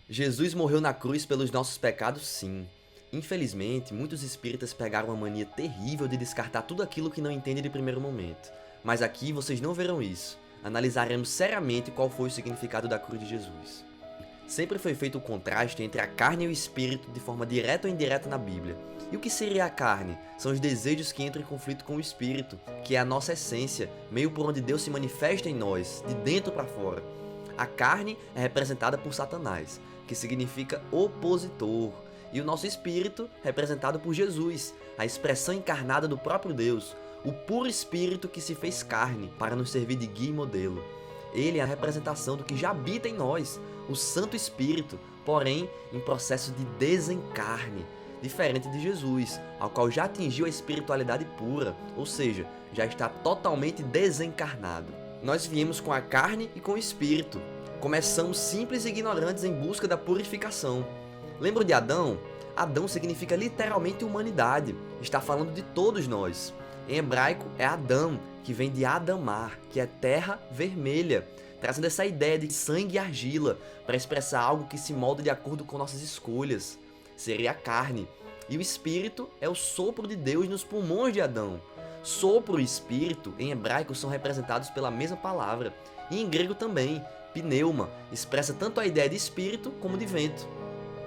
Jesus morreu na cruz pelos nossos pecados, sim. Infelizmente, muitos espíritas pegaram uma mania terrível de descartar tudo aquilo que não entendem de primeiro momento. Mas aqui vocês não verão isso. Analisaremos seriamente qual foi o significado da cruz de Jesus. Sempre foi feito o contraste entre a carne e o espírito de forma direta ou indireta na Bíblia. E o que seria a carne? São os desejos que entram em conflito com o espírito, que é a nossa essência, meio por onde Deus se manifesta em nós, de dentro para fora. A carne é representada por Satanás, que significa opositor, e o nosso espírito representado por Jesus, a expressão encarnada do próprio Deus, o puro espírito que se fez carne para nos servir de guia e modelo. Ele é a representação do que já habita em nós, o Santo Espírito, porém em processo de desencarne, diferente de Jesus, ao qual já atingiu a espiritualidade pura, ou seja, já está totalmente desencarnado. Nós viemos com a carne e com o espírito. Começamos simples e ignorantes em busca da purificação. Lembram de Adão? Adão significa literalmente humanidade, está falando de todos nós. Em hebraico é Adão, que vem de Adamar, que é terra vermelha, trazendo essa ideia de sangue e argila, para expressar algo que se molda de acordo com nossas escolhas. Seria a carne. E o espírito é o sopro de Deus nos pulmões de Adão. Sopro e espírito, em hebraico, são representados pela mesma palavra. E em grego também, pneuma, expressa tanto a ideia de espírito como de vento.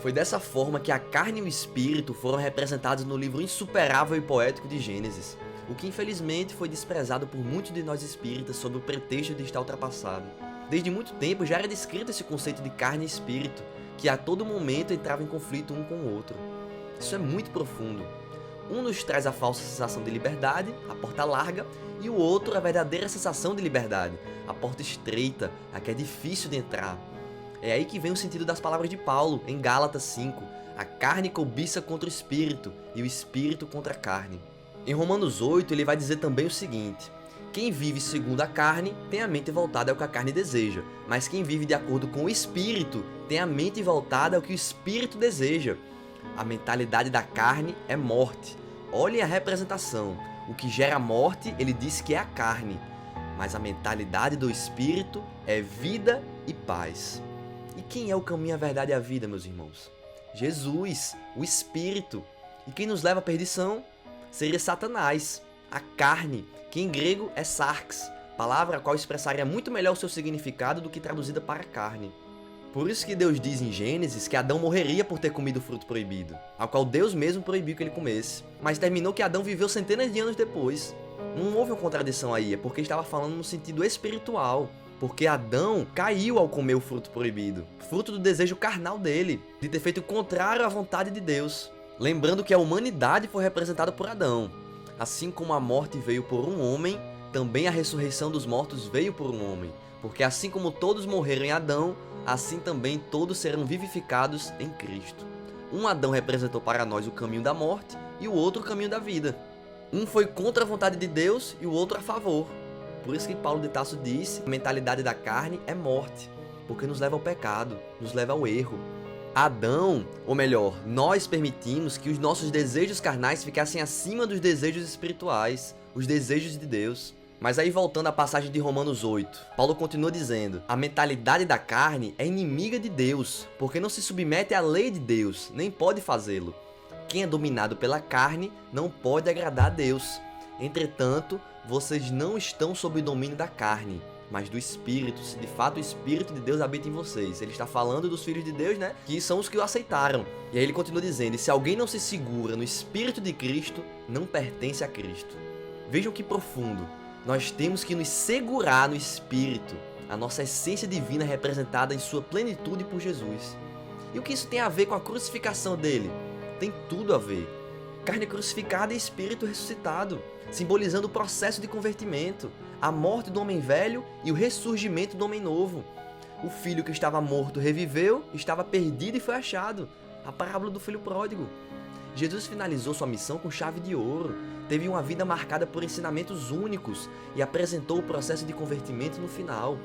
Foi dessa forma que a carne e o espírito foram representados no livro insuperável e poético de Gênesis, o que infelizmente foi desprezado por muitos de nós espíritas sob o pretexto de estar ultrapassado. Desde muito tempo já era descrito esse conceito de carne e espírito, que a todo momento entrava em conflito um com o outro. Isso é muito profundo. Um nos traz a falsa sensação de liberdade, a porta larga, e o outro a verdadeira sensação de liberdade, a porta estreita, a que é difícil de entrar. É aí que vem o sentido das palavras de Paulo, em Gálatas 5, a carne cobiça contra o espírito, e o espírito contra a carne. Em Romanos 8, ele vai dizer também o seguinte: quem vive segundo a carne tem a mente voltada ao que a carne deseja, mas quem vive de acordo com o espírito tem a mente voltada ao que o espírito deseja. A mentalidade da carne é morte. Olhem a representação. O que gera morte, ele diz que é a carne, mas a mentalidade do espírito é vida e paz. E quem é o caminho, a verdade e a vida, meus irmãos? Jesus, o espírito. E quem nos leva à perdição seria Satanás, a carne, que em grego é sarx, palavra a qual expressaria muito melhor o seu significado do que traduzida para carne. Por isso que Deus diz em Gênesis que Adão morreria por ter comido o fruto proibido, ao qual Deus mesmo proibiu que ele comesse. Mas terminou que Adão viveu centenas de anos depois. Não houve uma contradição aí, é porque estava falando no sentido espiritual. Porque Adão caiu ao comer o fruto proibido, fruto do desejo carnal dele, de ter feito o contrário à vontade de Deus. Lembrando que a humanidade foi representada por Adão. Assim como a morte veio por um homem, também a ressurreição dos mortos veio por um homem. Porque assim como todos morreram em Adão, assim também todos serão vivificados em Cristo. Um Adão representou para nós o caminho da morte e o outro o caminho da vida. Um foi contra a vontade de Deus e o outro a favor. Por isso que Paulo de Tarso disse que a mentalidade da carne é morte, porque nos leva ao pecado, nos leva ao erro. Adão, ou melhor, nós permitimos que os nossos desejos carnais ficassem acima dos desejos espirituais, os desejos de Deus. Mas aí voltando à passagem de Romanos 8, Paulo continua dizendo: a mentalidade da carne é inimiga de Deus, porque não se submete à lei de Deus, nem pode fazê-lo. Quem é dominado pela carne não pode agradar a Deus. Entretanto, vocês não estão sob o domínio da carne, mas do Espírito, se de fato o Espírito de Deus habita em vocês. Ele está falando dos filhos de Deus, né? Que são os que o aceitaram. E aí ele continua dizendo: e se alguém não se segura no Espírito de Cristo, não pertence a Cristo. Vejam que profundo. Nós temos que nos segurar no Espírito, a nossa essência divina representada em sua plenitude por Jesus. E o que isso tem a ver com a crucificação dele? Tem tudo a ver. Carne crucificada e Espírito ressuscitado, simbolizando o processo de convertimento, a morte do homem velho e o ressurgimento do homem novo. O filho que estava morto reviveu, estava perdido e foi achado. A parábola do filho pródigo. Jesus finalizou sua missão com chave de ouro, teve uma vida marcada por ensinamentos únicos e apresentou o processo de convertimento no final.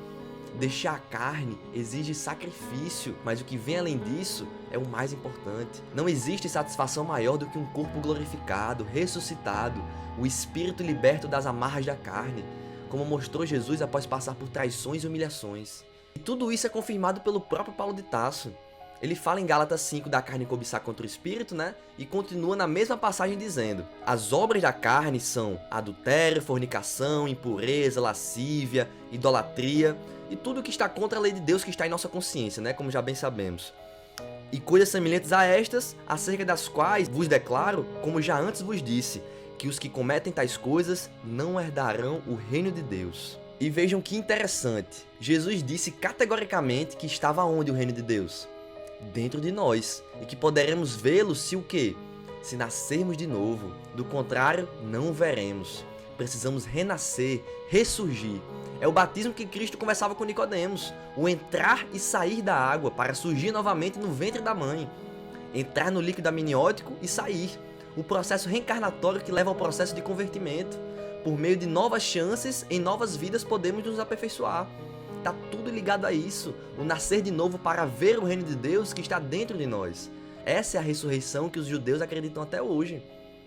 Deixar a carne exige sacrifício, mas o que vem além disso é o mais importante. Não existe satisfação maior do que um corpo glorificado, ressuscitado, o espírito liberto das amarras da carne, como mostrou Jesus após passar por traições e humilhações. E tudo isso é confirmado pelo próprio Paulo de Tarso. Ele fala em Gálatas 5 da carne cobiçar contra o espírito, né? E continua na mesma passagem dizendo: as obras da carne são adultério, fornicação, impureza, lascívia, idolatria e tudo que está contra a lei de Deus que está em nossa consciência, né? Como já bem sabemos. E coisas semelhantes a estas, acerca das quais vos declaro, como já antes vos disse, que os que cometem tais coisas não herdarão o reino de Deus. E vejam que interessante, Jesus disse categoricamente que estava onde o reino de Deus? Dentro de nós, e que poderemos vê-lo se o quê? Se nascermos de novo. Do contrário, não o veremos. Precisamos renascer, ressurgir. É o batismo que Cristo conversava com Nicodemos, o entrar e sair da água para surgir novamente no ventre da mãe. Entrar no líquido amniótico e sair. O processo reencarnatório que leva ao processo de convertimento. Por meio de novas chances, em novas vidas podemos nos aperfeiçoar. Está tudo ligado a isso, o nascer de novo para ver o reino de Deus que está dentro de nós. Essa é a ressurreição que os judeus acreditam até hoje.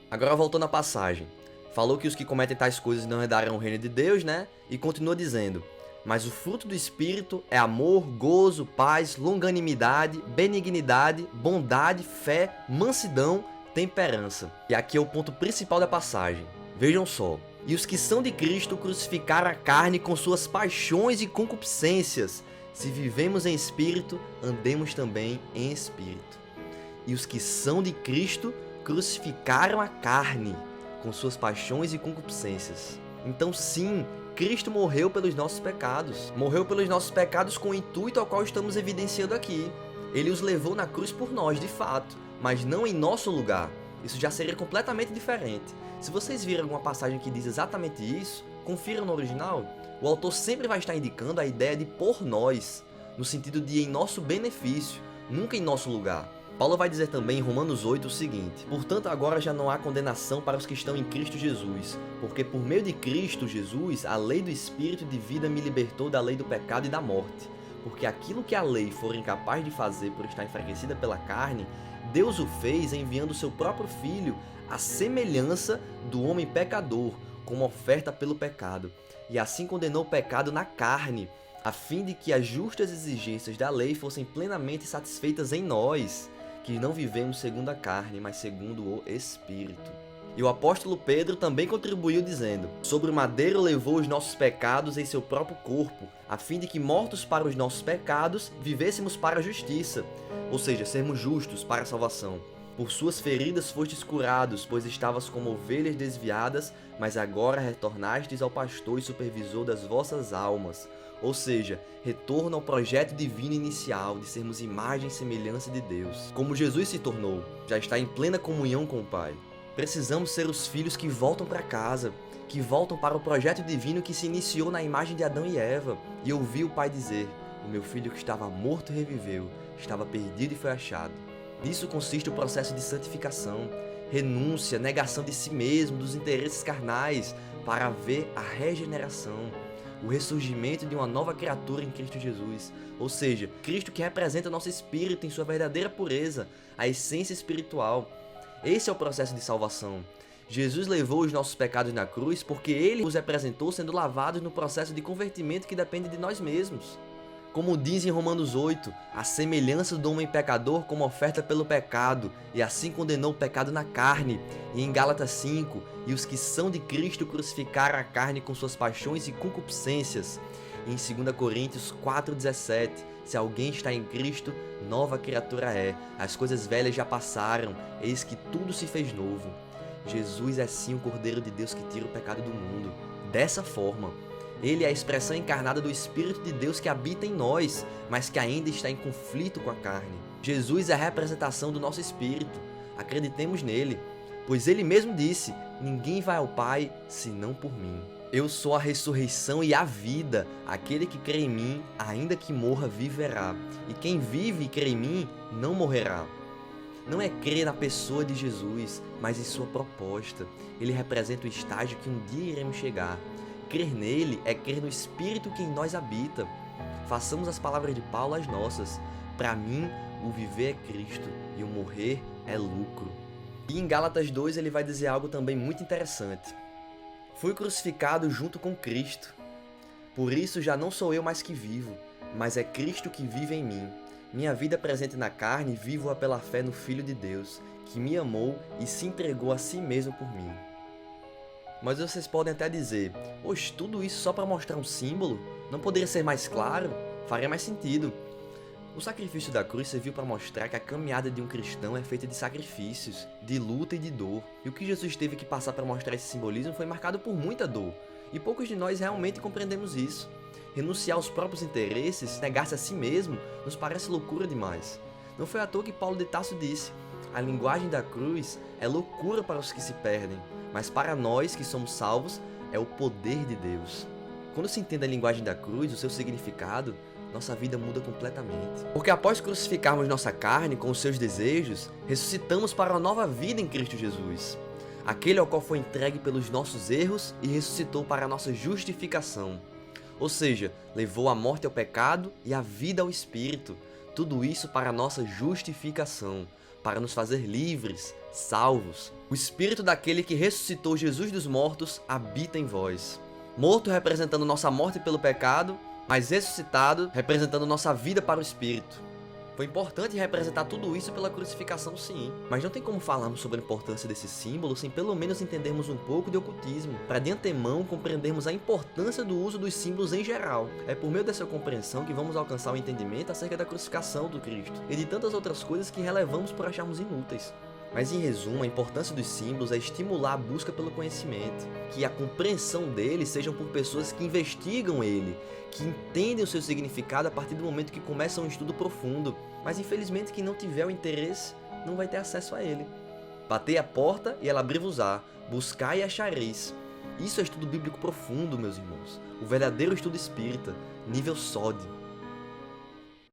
Agora voltando à passagem. Falou que os que cometem tais coisas não herdarão o reino de Deus, né? E continua dizendo: mas o fruto do Espírito é amor, gozo, paz, longanimidade, benignidade, bondade, fé, mansidão, temperança. E aqui é o ponto principal da passagem. Vejam só. E os que são de Cristo crucificaram a carne com suas paixões e concupiscências. Se vivemos em espírito, andemos também em espírito. E os que são de Cristo crucificaram a carne com suas paixões e concupiscências. Então sim, Cristo morreu pelos nossos pecados. Morreu pelos nossos pecados com o intuito ao qual estamos evidenciando aqui. Ele os levou na cruz por nós, de fato, mas não em nosso lugar. Isso já seria completamente diferente. Se vocês viram alguma passagem que diz exatamente isso, confiram no original. O autor sempre vai estar indicando a ideia de por nós, no sentido de em nosso benefício, nunca em nosso lugar. Paulo vai dizer também em Romanos 8 o seguinte: portanto agora já não há condenação para os que estão em Cristo Jesus, porque por meio de Cristo Jesus, a lei do Espírito de vida me libertou da lei do pecado e da morte. Porque aquilo que a lei for incapaz de fazer por estar enfraquecida pela carne, Deus o fez enviando o seu próprio Filho à semelhança do homem pecador, como oferta pelo pecado. E assim condenou o pecado na carne, a fim de que as justas exigências da lei fossem plenamente satisfeitas em nós, que não vivemos segundo a carne, mas segundo o Espírito. E o apóstolo Pedro também contribuiu dizendo: sobre o madeiro levou os nossos pecados em seu próprio corpo, a fim de que, mortos para os nossos pecados, vivêssemos para a justiça, ou seja, sermos justos para a salvação. Por suas feridas fostes curados, pois estavas como ovelhas desviadas, mas agora retornastes ao pastor e supervisor das vossas almas. Ou seja, retorno ao projeto divino inicial de sermos imagem e semelhança de Deus. Como Jesus se tornou, já está em plena comunhão com o Pai. Precisamos ser os filhos que voltam para casa, que voltam para o projeto divino que se iniciou na imagem de Adão e Eva. E ouvi o Pai dizer: o meu filho que estava morto reviveu, estava perdido e foi achado. Nisso consiste o processo de santificação, renúncia, negação de si mesmo, dos interesses carnais, para haver a regeneração, o ressurgimento de uma nova criatura em Cristo Jesus. Ou seja, Cristo que representa nosso espírito em sua verdadeira pureza, a essência espiritual. Esse é o processo de salvação. Jesus levou os nossos pecados na cruz porque Ele os representou sendo lavados no processo de convertimento que depende de nós mesmos. Como diz em Romanos 8, a semelhança do homem pecador como oferta pelo pecado, e assim condenou o pecado na carne. E em Gálatas 5, e os que são de Cristo crucificaram a carne com suas paixões e concupiscências. E em 2 Coríntios 4,17, se alguém está em Cristo, nova criatura é. As coisas velhas já passaram, eis que tudo se fez novo. Jesus é sim o Cordeiro de Deus que tira o pecado do mundo. Dessa forma, Ele é a expressão encarnada do Espírito de Deus que habita em nós, mas que ainda está em conflito com a carne. Jesus é a representação do nosso espírito. Acreditemos nele, pois ele mesmo disse: ninguém vai ao Pai senão por mim. Eu sou a ressurreição e a vida. Aquele que crê em mim, ainda que morra, viverá. E quem vive e crê em mim, não morrerá. Não é crer na pessoa de Jesus, mas em sua proposta. Ele representa o estágio que um dia iremos chegar. Crer nele é crer no Espírito que em nós habita. Façamos as palavras de Paulo as nossas. Para mim, o viver é Cristo e o morrer é lucro. E em Gálatas 2 ele vai dizer algo também muito interessante. Fui crucificado junto com Cristo. Por isso já não sou eu mais que vivo, mas é Cristo que vive em mim. Minha vida presente na carne, vivo-a pela fé no Filho de Deus, que me amou e se entregou a si mesmo por mim. Mas vocês podem até dizer, oxe, tudo isso só para mostrar um símbolo? Não poderia ser mais claro? Faria mais sentido. O sacrifício da cruz serviu para mostrar que a caminhada de um cristão é feita de sacrifícios, de luta e de dor. E o que Jesus teve que passar para mostrar esse simbolismo foi marcado por muita dor. E poucos de nós realmente compreendemos isso. Renunciar aos próprios interesses, negar-se a si mesmo, nos parece loucura demais. Não foi à toa que Paulo de Tarso disse, a linguagem da cruz é loucura para os que se perdem, mas para nós que somos salvos, é o poder de Deus. Quando se entende a linguagem da cruz, o seu significado, nossa vida muda completamente. Porque após crucificarmos nossa carne com os seus desejos, ressuscitamos para uma nova vida em Cristo Jesus. Aquele ao qual foi entregue pelos nossos erros e ressuscitou para a nossa justificação. Ou seja, levou a morte ao pecado e a vida ao Espírito. Tudo isso para a nossa justificação, para nos fazer livres, salvos. O Espírito daquele que ressuscitou Jesus dos mortos habita em vós. Morto representando nossa morte pelo pecado, mas ressuscitado representando nossa vida para o Espírito. Foi importante representar tudo isso pela crucificação, sim. Mas não tem como falarmos sobre a importância desse símbolo sem pelo menos entendermos um pouco de ocultismo, para de antemão compreendermos a importância do uso dos símbolos em geral. É por meio dessa compreensão que vamos alcançar o entendimento acerca da crucificação do Cristo, e de tantas outras coisas que relevamos por acharmos inúteis. Mas em resumo, a importância dos símbolos é estimular a busca pelo conhecimento, que a compreensão deles sejam por pessoas que investigam ele, que entendem o seu significado a partir do momento que começam um estudo profundo, mas infelizmente quem não tiver o interesse não vai ter acesso a ele. Batei a porta e ela abrir-vos-á, buscai e achareis. Isso é estudo bíblico profundo, meus irmãos, o verdadeiro estudo espírita, nível SOD.